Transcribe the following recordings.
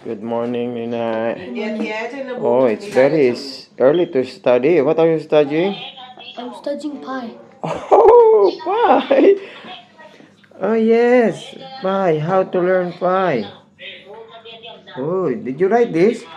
Good morning, Nina. Oh, it's very early to study. What are you studying? I'm studying pi. Oh, pi. Oh, yes, pi. How to learn pi? Oh, did you write this?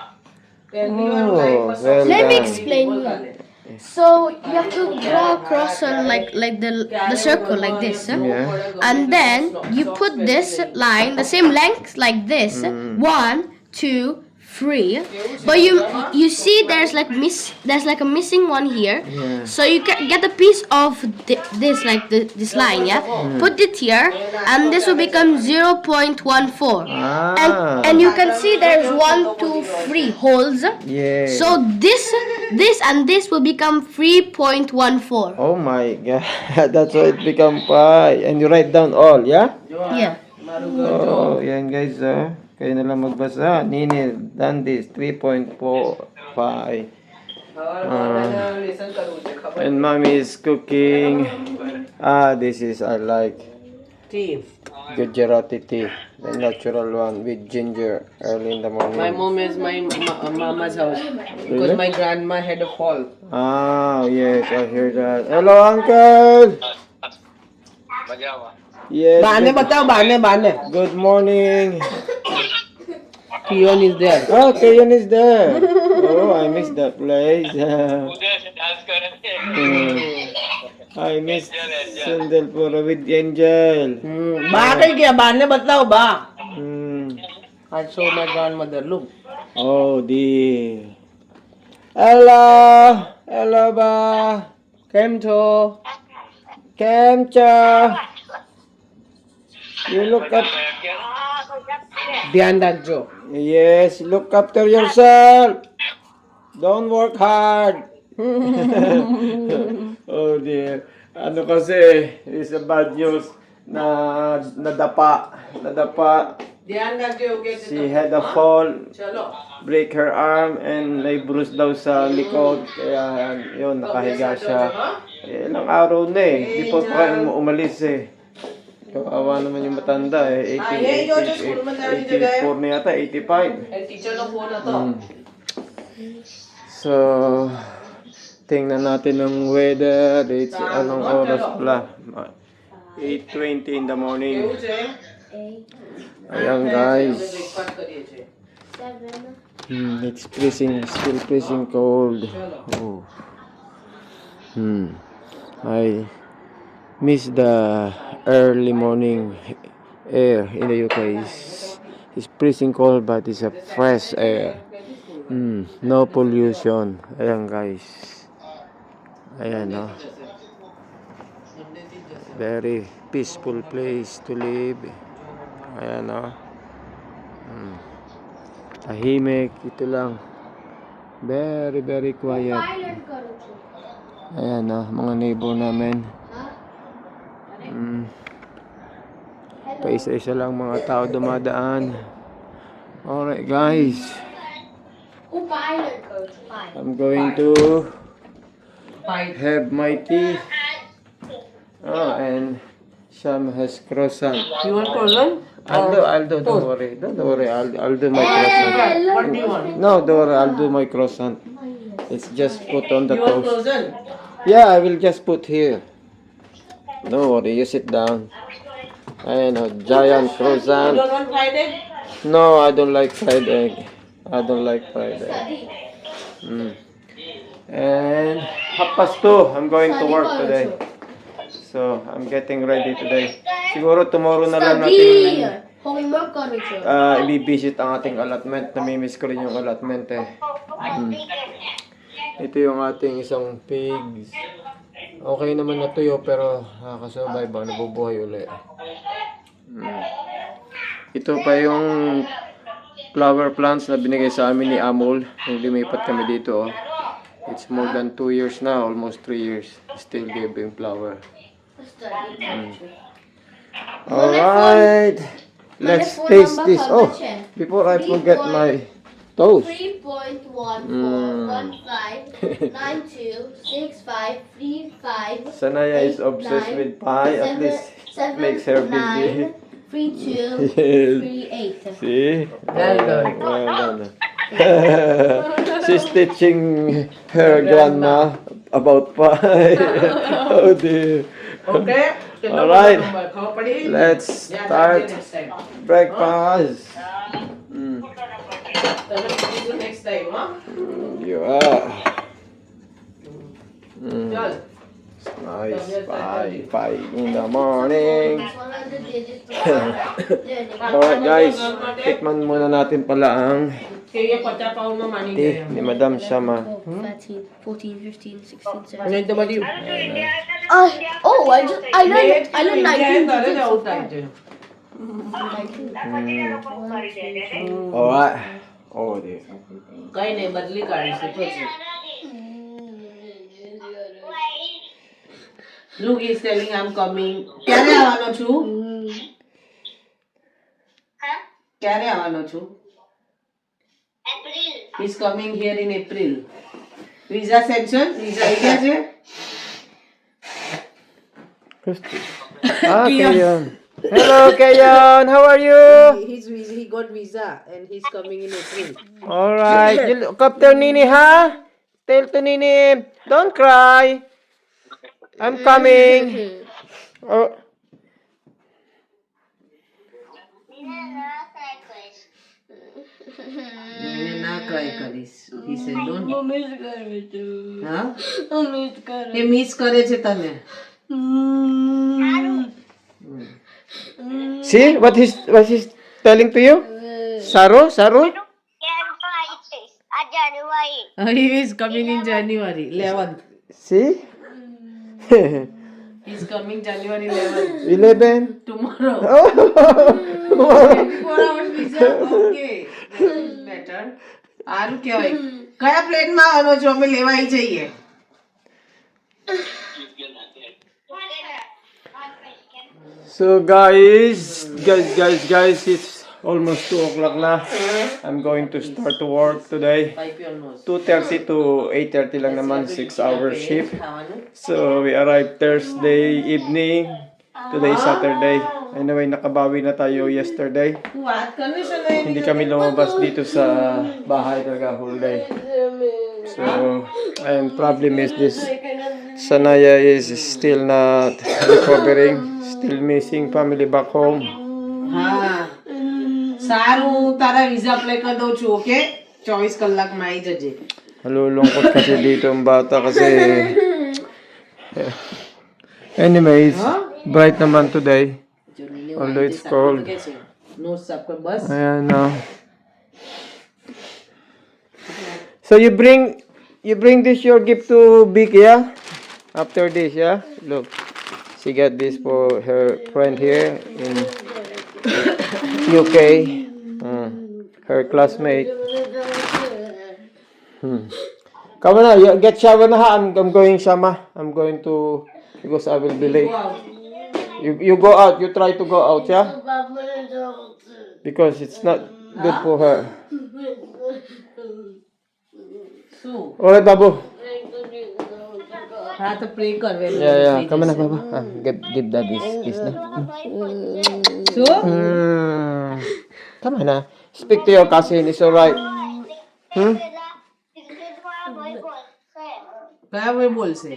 Oh, well Let me done. explain you. So you have to draw across like the circle like this, Yeah. and then you put this line the same length like this. Mm. 1, 2, 3. But you see there's like a missing one here. Yeah. So you get a piece of this like this line, yeah. Put it here, and this will become 0.14. Ah. And you can see there's 1, 2, 3 holes. Yeah. So this and this will become 3.14. Oh my God. That's why it become pi. And you write down all, yeah? Yeah. Oh, yan guys, kayo na lang magbasa. Nini, done this, 3.45. And mommy is cooking. This is, I like, Tea. Gujarati tea. The natural one with ginger early in the morning. My mom is my mama's house because Really? my grandma had a fall. Yes, I hear that. Hello, uncle! Yes, Bane batao, bane. good morning. Kion is there. Oh, Kayan is there. Oh, I miss that place. I miss Sandalpura with Angel. Ba kay kaya bane batao ba? Hmm. I saw my grandmother. Look. Oh, dear. Hello. Hello ba? Came to. Kemcha. You look up. Dhyan rakjo. Yes, look after yourself. Don't work hard. Oh dear. Ano kasi, it's a bad news na nadapa. Dhyan rakjo. She had a fall, Chalo. break her arm, and may bruise daw sa likod. Kaya yun, nakahiga siya. Ilang araw na eh. Di pa kaya umalis eh. Kawawa naman yung matanda eh. 84 na yata, 85. Teacher na po na to. So, tingnan natin ng weather. It's anong oras pala? 8:20 in the morning. Ayan guys. It's freezing, still freezing cold. Oh. I miss the early morning air in the UK. It's freezing cold but it's a fresh air. No pollution. Ayan guys. Ayan no. Very peaceful place to live. Ayan no. Tahimik. Ito lang. Very very quiet. Ayan no. Mga neighbor namin. Paisa-isa lang mga tao dumadaan. Alright guys. I'm going to have my tea. And Sham has croissant. You want croissant? I'll do, don't worry. Don't worry, I'll do my croissant. What do you want? No, don't worry, I'll do my croissant. It's just put on the You want toast. croissant? Yeah, I will just put here. Don't worry, you sit down. Ayan o, giant You croissant. don't want fried egg? No, I don't like fried egg. I don't like fried egg. And 2:30, I'm going to work today. So, I'm getting ready today. Siguro tomorrow na lang natin Homework karo siya. i-visit ang ating allotment. Namimiss ko rin yung allotment eh. Ito yung ating isang pigs. Okay naman na tuyo pero nakakasurvive ba, nabubuhay uli. Ito pa yung flower plants na binigay sa amin ni Amol nung lumipat kami dito. Oh. It's more than 2 years now, almost 3 years. Still giving flower. Alright, let's taste this. Oh, before I forget my toast. 3.1415926535. Sanaya is obsessed with pie. At least it makes her busy. 3, 2, Yes. 3, 8. See? Well done. Well done. She's teaching her grandma about pie. Oh dear. Okay. All right. Khao padi? Let's Yeah, start next time. breakfast. Mm. See you next time, huh? Yeah. Mm. Chal. Nice. 5 in the morning. Alright guys, tikman muna natin pala ang Kaya pacha paun mo mani tea ni Madam Shama. 13, 14, 15, 16, 17. Ano ito ba di? I learned 19 digits. Alright. Oh dear. काही नाही बदली काढायची. Look, he's telling I'm coming. ક્યારે આવવાનો છું? ક્યારે આવવાનો છું? He's coming here in April. Visa sanction? Visa idea છે? Kayon. Hello Kayon, how are you? He got visa and he's coming in April. Alright. You look up to Nini, huh? Tell to Nini, don't cry. I'm coming. Oh. ના cry કરીશ. He said don't. હા? એ મિસ કરે છે તને. See what he's telling to you? Saru? He is coming in January 11th. See? He's coming January 11th. 11. Tomorrow. Oh. 24 hours visa. Okay. This is better. સારું કહેવાય. કયા પ્લેનમાં આવવાનો છો? અમે લેવા આવી જઈએ. So guys, it's almost 2 o'clock na. I'm going to start to work today. 2:30 to 8:30 lang naman, 6-hour shift. So we arrived Thursday evening. Today is Saturday. Anyway, nakabawi na tayo yesterday. Hindi kami lumabas dito sa bahay talaga whole day. So, and problem is this. Sanaya is still not recovering. Still missing family back home. હા સારું તારા visa apply કરી દઉં છું ઓકે 24 કલાકમાં આવી જજે Nalulungkot kasi dito ang bata kasi anyways, bright naman today. Although it's cold. Notes આપકો બસ Ayan na. So you bring this your gift to Big, yeah? After this, yeah? Look. She got this for her friend here in UK. Her classmate. Come on now, you get shower na ha. I'm going Shama. I'm going to because I will be late. You go out. You try to go out, yeah? Because it's not good for her. શું Alright, Babu. હા તો પ્રે કર Yeah. Come on, Baba. Give that this kiss na. શું Come on, na. Speak to your cousin. It's alright. કયા ભાઈ બોલશે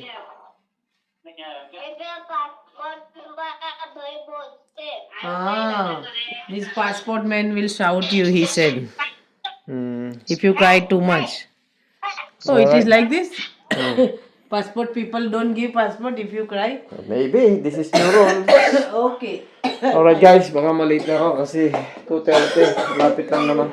this passport man will shout you he said if you cry too much it is like this passport people don't give passport if you cry Maybe. This is new rule. okay Alright, guys. Baka malate na ako kasi 2:30. Lapit lang naman.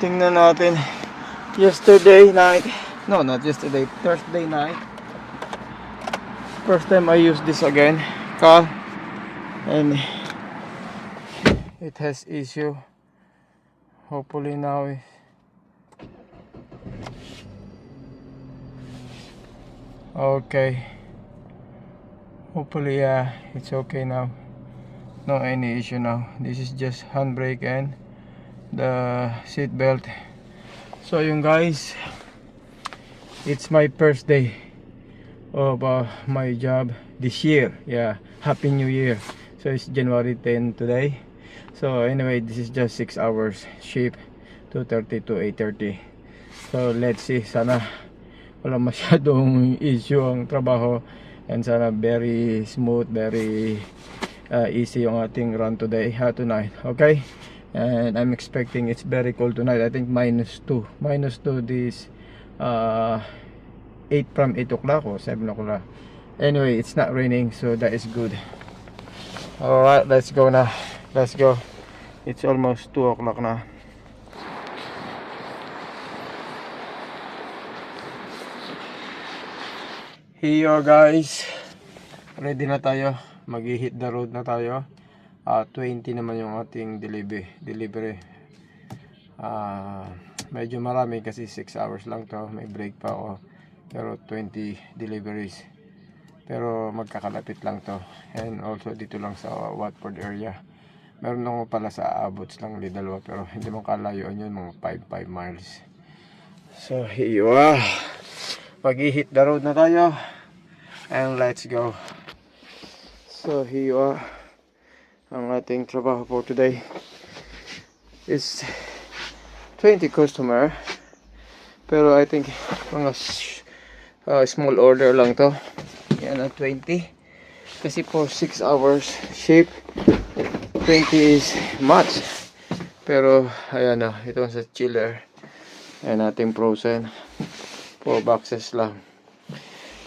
Tingnan natin. Yesterday night. No, not yesterday. Thursday night. First time I use this again. Car. And it has issue. Hopefully now okay. Hopefully it's okay now. No any issue now. This is just handbrake and the seat belt. So yung guys, it's my first day of my job this year. Yeah, happy new year. So it's January 10 today. So anyway, this is just 6 hours shift, 2:30 to 8:30. So let's see, sana wala masyadong issue ang trabaho, and sana very smooth, very easy yung ating run today, tonight. Okay, and I'm expecting it's very cold tonight. I think -2 this 8 from 8 o'clock or 7 o'clock. Anyway, it's not raining, so that is good. Alright, let's go now. Let's go. It's almost 2 o'clock na. Here guys, ready na tayo. Mag-hit the road na tayo. 20 naman yung ating delivery. Medyo marami kasi 6 hours lang to. May break pa ako. Pero 20 deliveries. Pero magkakalapit lang to. And also dito lang sa Watford area. Meron ako pala sa Abbots lang, dalawa. Pero hindi mo kalayuan yun, mga 5 miles. So here, mag-hit the road na tayo. And let's go. So here ang ating trabaho for today is 20 customer, pero I think mga small order lang to. Yan ang 20 kasi for 6 hours shift 20 is much. Pero ayan na, ito sa chiller and ating frozen 4 boxes lang.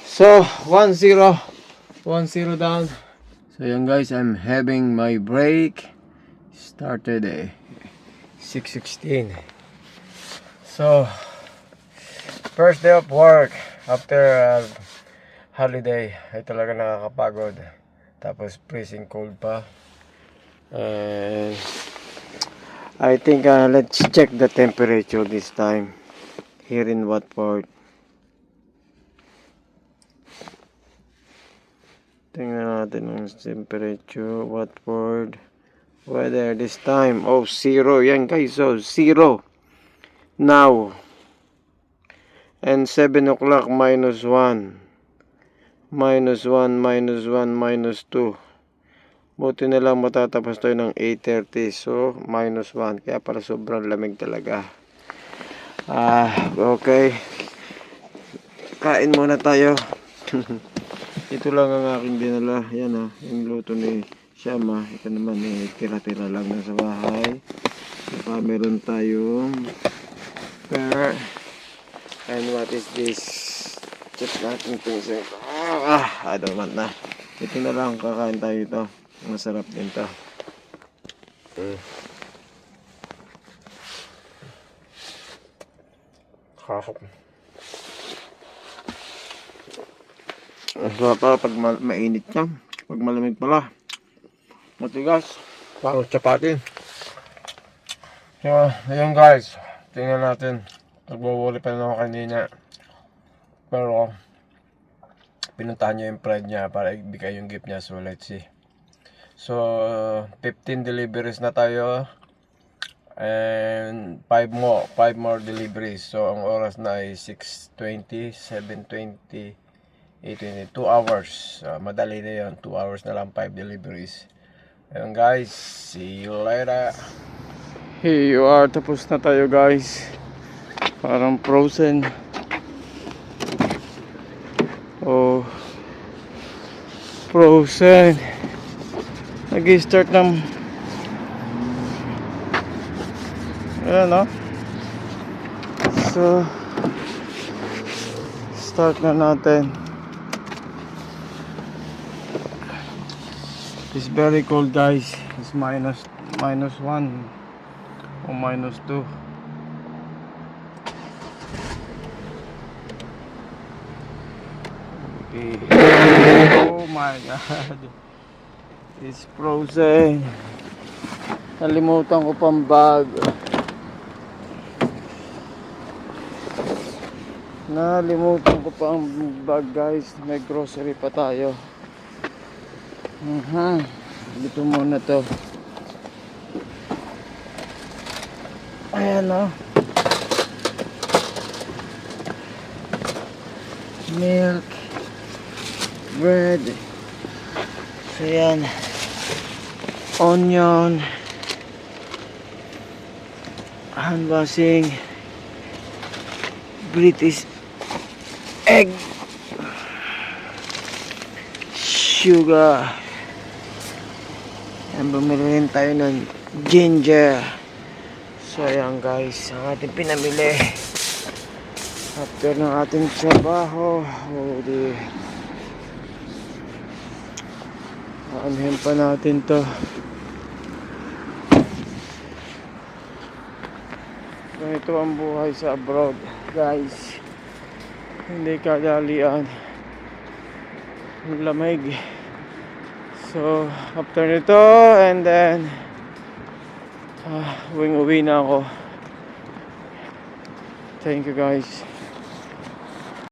So 1-0 down. So yan guys, I'm having my break. Started 6:16. So first day of work after holiday ay talaga nakakapagod. Tapos freezing cold pa. And I think let's check the temperature this time here in Watford. Tingnan natin ang temperature, Watford weather this time. Oh, 0 yan guys, so 0 now. And 7 o'clock -1, -2. Buti na lang matatapos tayo ng 8:30, so -1, kaya para sobrang lamig talaga. Okay, kain muna tayo. Ito lang ang aking dinala. Yan yung luto ni Shama. Ito naman tira-tira lang na sa bahay. Saka meron tayong pear. And what is this? Check natin things. I don't want na. Ito na lang, kakain tayo ito. Masarap din to. Kakap. So, pag mainit na, pag malamig pala, matigas, parang chapati. So, ayun guys, tingnan natin. Nagwawali pa naman kanina. Pero, pinuntahan niya yung friend niya para ibigay yung gift niya. So, let's see. So, 15 deliveries na tayo. And 5 more deliveries. So, ang oras na ay 6:20, 7:20, 8:20, 2 hours. Madali na yun. 2 hours na lang, 5 deliveries. Ayun guys, see you later. Here you are. Tapos na tayo guys. Parang frozen. Oh, frozen. Nag-start ng ayan o. So start na natin. It's very cold guys. It's -1 or -2. Okay. Oh my god. It's frozen. Nalimutan ko pang bag. Nalimutan ko pa ang bag guys. May grocery pa tayo. Dito muna to. Ayan o. Milk. Bread. So yan. Onion. Hand washing. British egg. Sugar. Yan, bumili rin tayo ng ginger. So ayan guys, ang ating pinamili after ng ating trabaho. Aanhin pa natin to. Ganito ang buhay sa abroad guys, hindi kadalian, ang lamig. So after nito, and then uwi na ako. Thank you guys.